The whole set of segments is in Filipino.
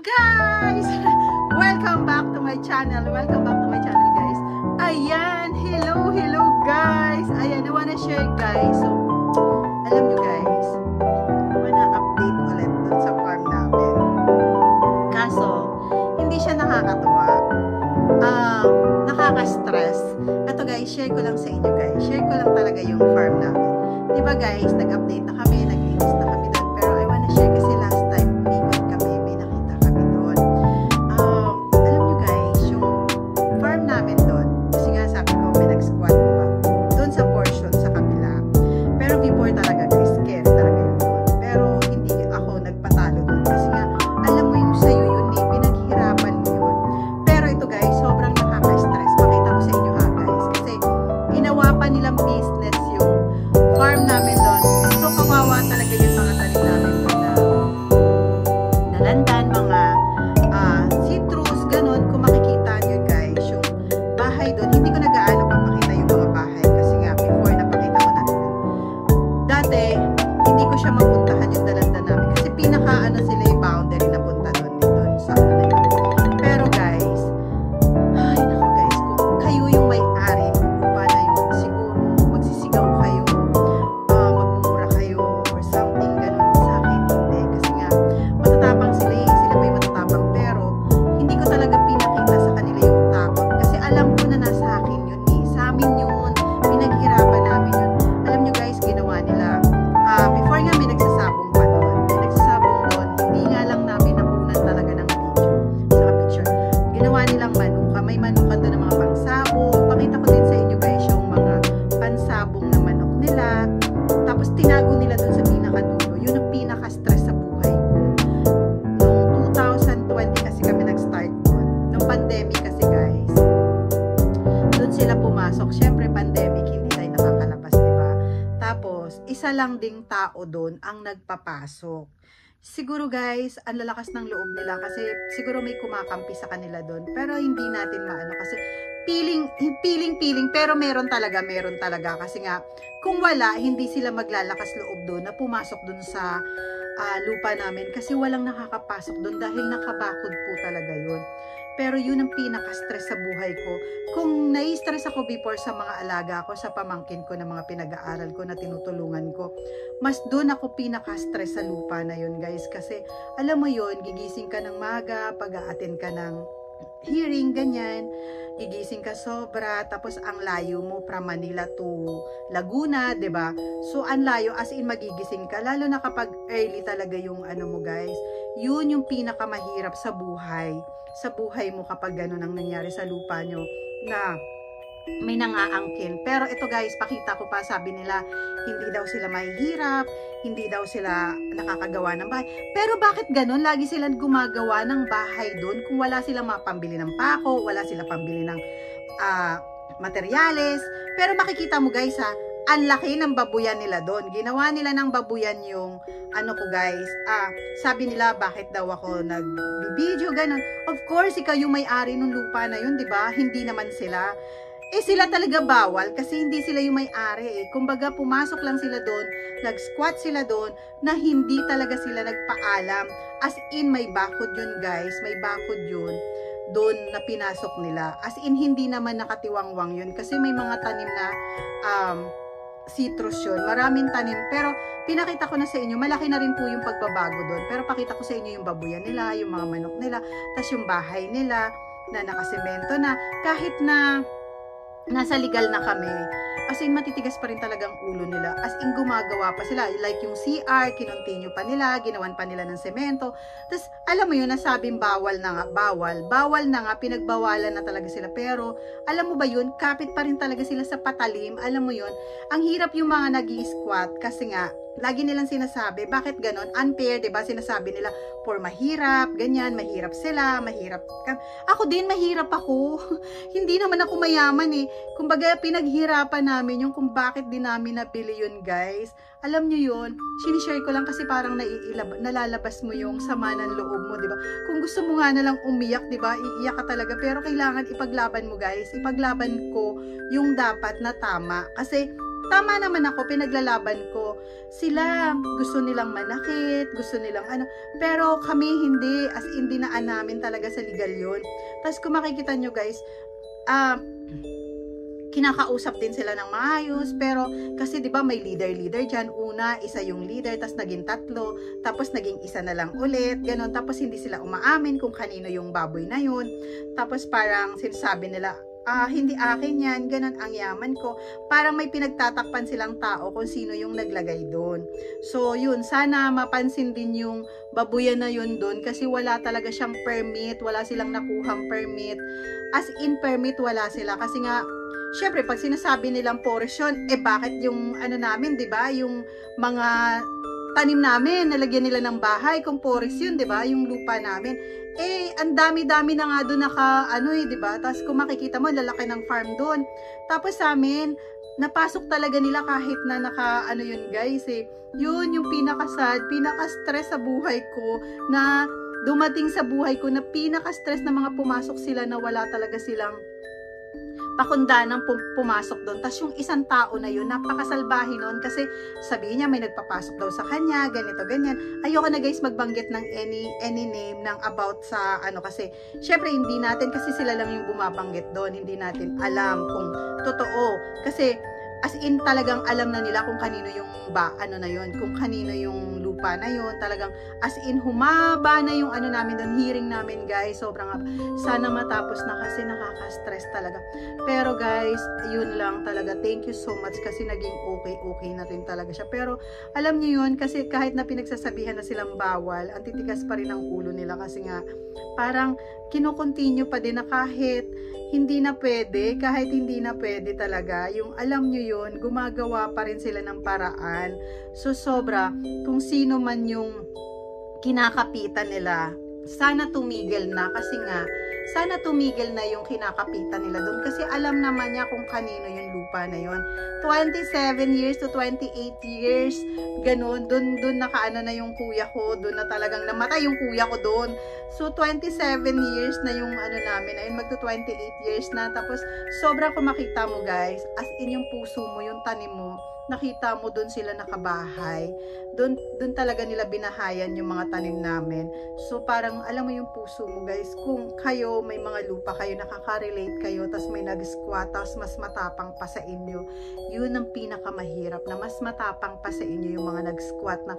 guys! Welcome back to my channel. Welcome back to my channel, guys. Ayan, hello guys. Ayan, I wanna share, guys. So, alam nyo, guys, I wanna update ulit dun sa farm namin. Kaso, hindi siya nakakatuwa. Nakaka-stress. Ito, guys, share ko lang sa inyo, guys. Share ko lang talaga yung farm namin. Diba, guys, nag-update na kami, nag-linis na kami doon. Pero I wanna share kasi last time, umikot kami, may nakita kami doon. Alam nyo, guys, yung farm namin doon, kasi nga sabi ko, may nag-squat, diba? Doon sa portion, sa kabila. Pero before talaga, guys, scary talaga yun doon. Pero hindi ako nagpatalo doon. Kasi nga, alam mo yung sa'yo yun, pinaghihirapan mo yun. Pero ito, guys, sobrang nakaka-stress. Pakita ko sa inyo, ha, guys. Kasi ginawa pa nilang business yung farm namin doon. So, kawawa talaga yung mga tanim namin doon na nalandan, mga citrus, ganun. Kung makikita nyo, guys, yung bahay doon, hindi ko nag-aano papakita yung mga bahay kasi nga, before napakita ko na. Dati, hindi ko siya mapuntahan yung dalandan namin kasi pinaka-ano sila yung boundary na punta doon sa ano na yun. Pero, guys, ay, naku, guys, kung kayo yung may-ari, lupa na yun, siguro, magsisigaw kayo, magmumura kayo, or something, ganun. Sa akin, hindi. Kasi nga, matatapang sila eh. Sila pa yung matatapang. Pero, hindi ko talaga pinakita sa kanila yung takot. Kasi alam ko na nasa akin yun eh. Sa amin yun. Pinaghirapan namin yun. Alam nyo, guys, ginawa nila. Before nga, may nagsasabong pa doon. May nagsasabong doon. Hindi nga lang namin nakunan talaga ng video. Sa picture. Ginawa nilang manuka. May manuka doon ng mga pangsabong. Pakita ko din sa inyo, guys, yung mga pansabong na manok nila. Tapos tinago nila doon sa pinakadulo. Yun ang pinaka-stress sa buhay ko. Noong 2020 kasi kami nag-start doon. Noong pandemic kasi, guys. Doon sila pumasok. Syempre, pandemic, hindi tayo nakakalabas, diba? Tapos, isa lang ding tao doon ang nagpapasok. Siguro, guys, ang lalakas ng loob nila kasi siguro may kumakampi sa kanila doon. Pero hindi natin maano kasi piling, pero meron talaga kasi nga kung wala, hindi sila maglalakas loob doon na pumasok doon sa lupa namin kasi walang nakakapasok doon dahil nakabakod po talaga yun. Pero yun ang pinaka-stress sa buhay ko. Kung nai-stress ako before sa mga alaga ko, sa pamangkin ko na mga pinag-aaral ko na tinutulungan ko, mas doon ako pinaka-stress sa lupa na yun, guys. Kasi alam mo yun, gigising ka ng maga, pag-a-attend ka ng hearing, ganyan, gigising ka sobra, tapos ang layo mo from Manila to Laguna, 'di ba? So ang layo, as in magigising ka, lalo na kapag early talaga yung ano mo, guys. Yun yung pinakamahirap sa buhay mo kapag gano'n ang nangyari sa lupa nyo na may nangaangkin. Pero ito, guys, pakita ko pa, sabi nila, hindi daw sila mahihirap, hindi daw sila nakakagawa ng bahay. Pero bakit ganun? Lagi silang gumagawa ng bahay doon kung wala silang mapambili ng pako, wala silang pambili ng materyales. Pero makikita mo, guys, ha, ang laki ng babuyan nila doon. Ginawa nila ng babuyan yung ano ko, guys. Sabi nila, bakit daw ako nag-video, ganun. Of course, ikaw yung may-ari ng lupa na yun, di ba? Hindi naman sila. Sila talaga bawal kasi hindi sila yung may-ari eh. Kumbaga, pumasok lang sila doon, nag-squat sila doon, na hindi talaga sila nagpaalam. As in, may bakod yun, guys. May bakod yun doon na pinasok nila. As in, hindi naman nakatiwangwang yun. Kasi may mga tanim na citrus yun. Maraming tanim. Pero, pinakita ko na sa inyo, malaki na rin po yung pagbabago doon. Pero, pakita ko sa inyo yung babuyan nila, yung mga manok nila, tas yung bahay nila na nakasemento na. Kahit na nasa legal na kami, as in matitigas pa rin talagang ulo nila, as in gumagawa pa sila, like yung CR, kinontinue pa nila, ginawan pa nila ng semento, tapos alam mo yun, nasabing bawal na nga, pinagbawalan na talaga sila, pero alam mo ba yun, kapit pa rin talaga sila sa patalim, alam mo yun, ang hirap yung mga nag-i-squat, kasi nga, lagi nilang sinasabi, bakit ganon? Unfair, diba? Sinasabi nila, for mahirap, ganyan, mahirap sila, mahirap ka. Ako din, mahirap ako. Hindi naman ako mayaman eh. Kumbaga, pinaghirapan namin yung kung bakit din namin nabili yun, guys. Alam nyo yun, sinishare ko lang kasi parang nalalabas mo yung sama ng loob mo, diba? Kung gusto mo nga nalang umiyak, diba? Iiyak ka talaga. Pero kailangan ipaglaban mo, guys. Ipaglaban ko yung dapat na tama. Kasi tama naman ako, pinaglalaban ko. Sila, gusto nilang manakit, gusto nilang ano, pero kami hindi, as in dinaan namin talaga sa legal yun. Tapos kung makikita nyo guys, kinakausap din sila ng maayos, pero kasi 'di ba may leader diyan. Una, isa yung leader, tapos naging 3, tapos naging isa na lang ulit, ganun. Tapos hindi sila umaamin kung kanino yung baboy na yun. Tapos parang sinasabi nila, hindi akin yan, ganun, ang yaman ko. Parang may pinagtatakpan silang tao kung sino yung naglagay doon. So yun, sana mapansin din yung babuyan na yun doon, kasi wala talaga siyang permit, wala silang nakuhang permit. As in permit, wala sila, kasi nga syempre, pag sinasabi nilang portion, bakit yung ano namin, 'di ba? Yung mga tanim namin, nalagyan nila ng bahay, kung forest yun, 'di ba? Yung lupa namin. Ang dami-dami na nga doon naka 'di ba? Tapos kung makikita mo, lalaki ng farm doon. Tapos sa amin, napasok talaga nila kahit na yun, guys, Yun yung pinaka-sad, pinaka-stress sa buhay ko, na dumating sa buhay ko, na pinaka-stress na mga pumasok sila na wala talaga silang pakundanang pumasok doon. Tapos yung isang tao na yun, napakasalbahe nun, kasi sabihin niya may nagpapasok daw sa kanya, ganito, ganyan. Ayoko na guys magbanggit ng any name ng about sa kasi syempre hindi natin, kasi sila lang yung bumabanggit doon, hindi natin alam kung totoo, kasi as in talagang alam na nila kung kanino yung na yun, kung kanino yung lupa na yun. Talagang as in humaba na yung namin doon, hearing namin guys, sobrang sana matapos na, kasi nakaka-stress talaga. Pero guys, yun lang talaga, thank you so much, kasi naging okay na rin talaga siya. Pero alam niyo yun, kasi kahit na pinagsasabihan na silang bawal, ang titigas pa rin ang ulo nila, kasi nga parang kino-continue pa din na kahit hindi na pwede, talaga, yung alam nyo yun, gumagawa pa rin sila ng paraan. So sobra, kung sino man yung kinakapitan nila, sana tumigil na, kasi nga sana tumigil na yung kinakapitan nila doon, kasi alam naman niya kung kanino yung lupa na yun. 27 years to 28 years, ganun, doon na yung kuya ko, doon na talagang namatay yung kuya ko doon. So 27 years na yung namin, ayun, magto 28 years na. Tapos sobra, kung makita mo guys, as in yung puso mo, yung tanim mo, nakita mo doon sila nakabahay, doon talaga nila binahayan yung mga tanim namin. So parang alam mo yung puso mo guys, kung kayo may mga lupa kayo, nakaka-relate kayo, tas may nag-squat, tas mas matapang pa sa inyo, yun ang pinakamahirap, na mas matapang pa sa inyo yung mga nag-squat na,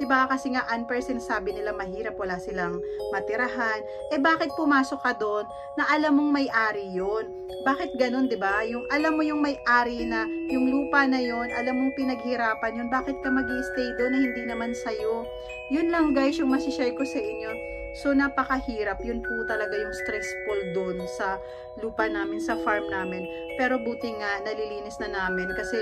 diba? Kasi nga unfair, sabi nila mahirap, wala silang matirahan. Bakit pumasok ka doon na alam mong may-ari yun? Bakit ganun, diba? Yung alam mo yung may-ari na yung lupa na yun, alam mong pinaghirapan yun, bakit ka mag-i-stay doon na hindi naman sa'yo? Yun lang guys yung masishare ko sa inyo. So napakahirap, yun po talaga yung stressful doon sa lupa namin, sa farm namin. Pero buti nga nalilinis na namin, kasi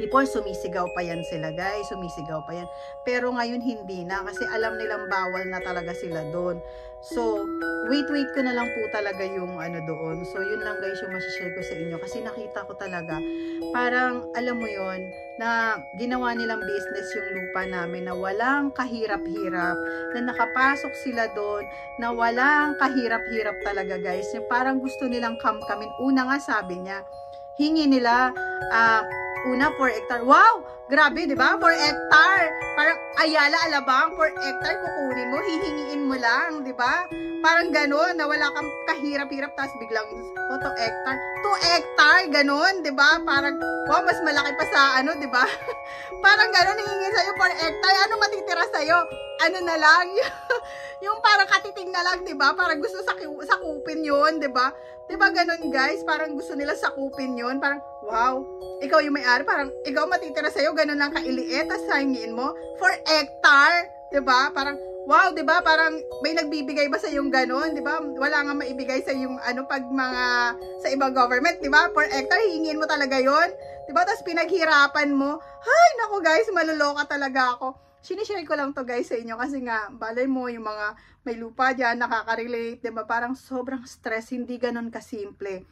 before sumisigaw pa yan sila guys, sumisigaw pa yan. Pero ngayon hindi na, kasi alam nilang bawal na talaga sila doon. So wait ko na lang po talaga yung doon. So yun lang guys yung masishare ko sa inyo, kasi nakita ko talaga parang alam mo yon, na ginawa nilang business yung lupa namin, na walang kahirap-hirap, na nakapasok sila doon na walang kahirap-hirap talaga guys. Yung parang gusto nilang kamkamin. Una nga sabi niya, hingi nila una 4 hectare. Wow! Grabe, di ba? 4 hectare. Parang Ayala, Alabang, 4 hectare kukunin mo, hihingiin mo lang, di ba? Parang gano'n, na wala kang kahirap-hirap, tapos biglang 2 hectare. 2 hectare, gano'n, di ba? Parang, wow, mas malaki pa sa di ba? Parang gano'n, hihingin sa'yo 4 hectare. Ano matitira sa'yo? Ano na lang? Yung parang katiting na lang, di ba? Parang gusto sakupin yun, di ba? Di ba gano'n guys? Parang gusto nila sakupin yun. Parang, wow, ikaw yung may-ari, parang ikaw matitira sa'yo, gano'n lang kailiit, tapos hingiin mo 4 hectare, di ba? Parang, wow, di ba? Parang may nagbibigay ba sa yung gano'n, di ba? Wala nga maibigay sa yung pag mga sa ibang government, di ba? 4 hectare, hingin mo talaga yon, di ba? Tapos pinaghirapan mo. Hay, nako guys, maluloka talaga ako. Sinishare ko lang to guys sa inyo, kasi nga balay mo yung mga may lupa diyan, nakaka-relate, di ba? Parang sobrang stress, hindi gano'n kasimple.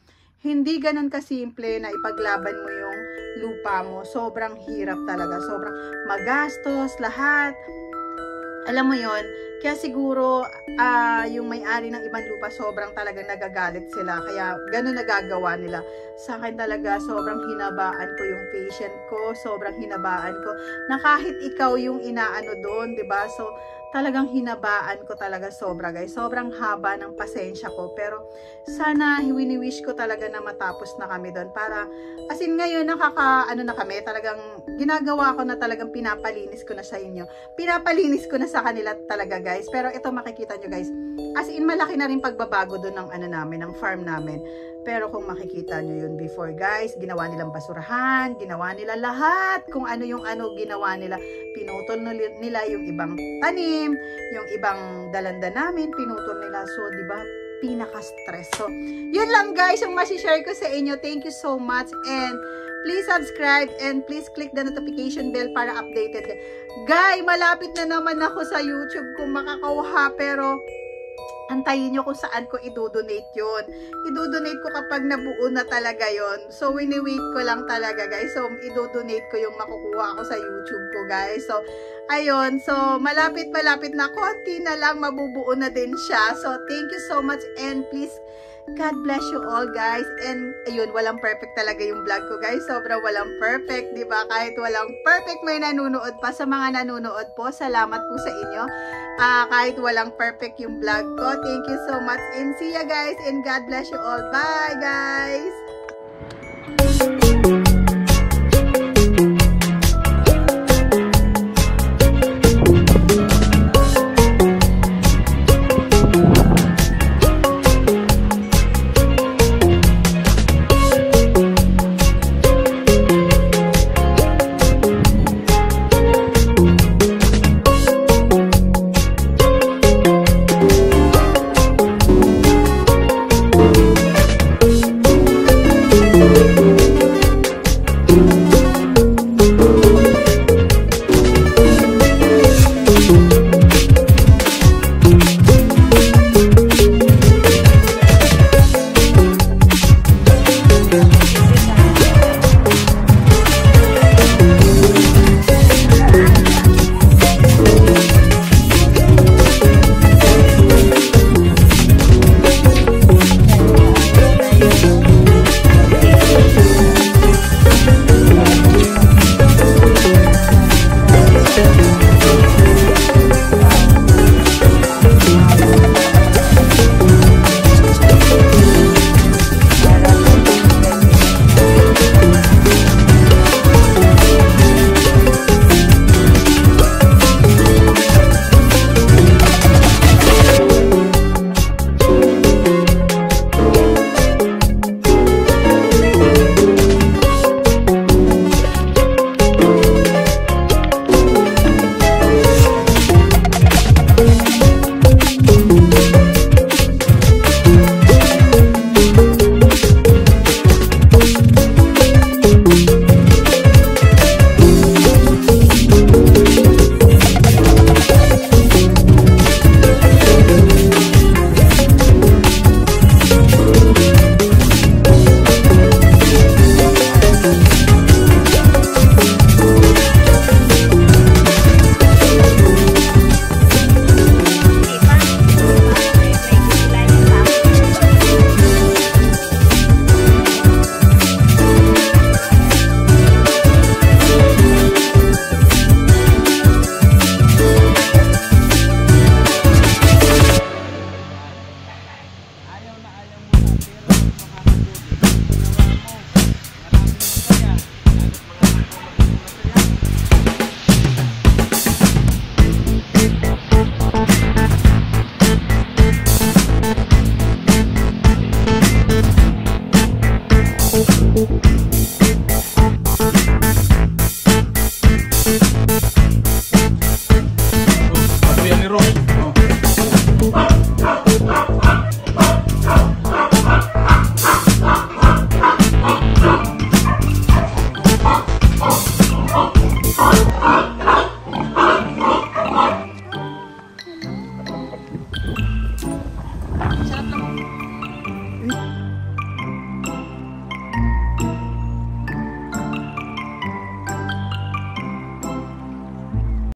Hindi gano'n kasimple na ipaglaban mo yung lupa mo. Sobrang hirap talaga, sobrang magastos lahat. alam mo yon, kaya siguro yung may-ari ng ibang lupa sobrang talagang nagagalit sila, kaya ganun nagagawa nila. Sa akin talaga sobrang hinabaan ko yung patient ko, sobrang hinabaan ko na kahit ikaw yung inaano doon, 'di ba? So talagang hinabaan ko talaga sobra, guys. Sobrang haba ng pasensya ko, pero sana wini-wish ko talaga na matapos na kami doon para as in ngayon ano na kami, talagang ginagawa ko na, talagang pinapalinis ko na sa inyo. Pinapalinis ko na sa kanila talaga, guys. Pero ito makikita nyo, guys. As in malaki na rin pagbabago doon ng ano namin, ng farm namin. Pero kung makikita nyo yun before, guys, ginawa nilang basurahan, ginawa nila lahat, kung ano yung ano ginawa nila. Pinutol nila yung ibang tanim, yung ibang dalanda namin, pinutol nila. So, di ba, pinaka-stress. So, yun lang, guys, yung masishare ko sa inyo. Thank you so much, and please subscribe and please click the notification bell para updated. Guys, malapit na naman ako sa YouTube kung makakauha, pero antayin nyo kung saan ko i-donate yun. I-donate ko kapag nabuo na talaga yon. So, wini-wait ko lang talaga, guys. So, i-donate ko yung makukuha ko sa YouTube ko, guys. So, ayun. So, malapit na. Konti na lang, mabubuo na din siya. So, thank you so much, and please, God bless you all, guys. And ayun, walang perfect talaga yung vlog ko, guys. Sobrang walang perfect, di ba? Kahit walang perfect, may nanonood pa. Sa mga nanonood po, salamat po sa inyo. Kahit walang perfect yung vlog ko, thank you so much. And see ya, guys. And God bless you all. Bye, guys. Sarap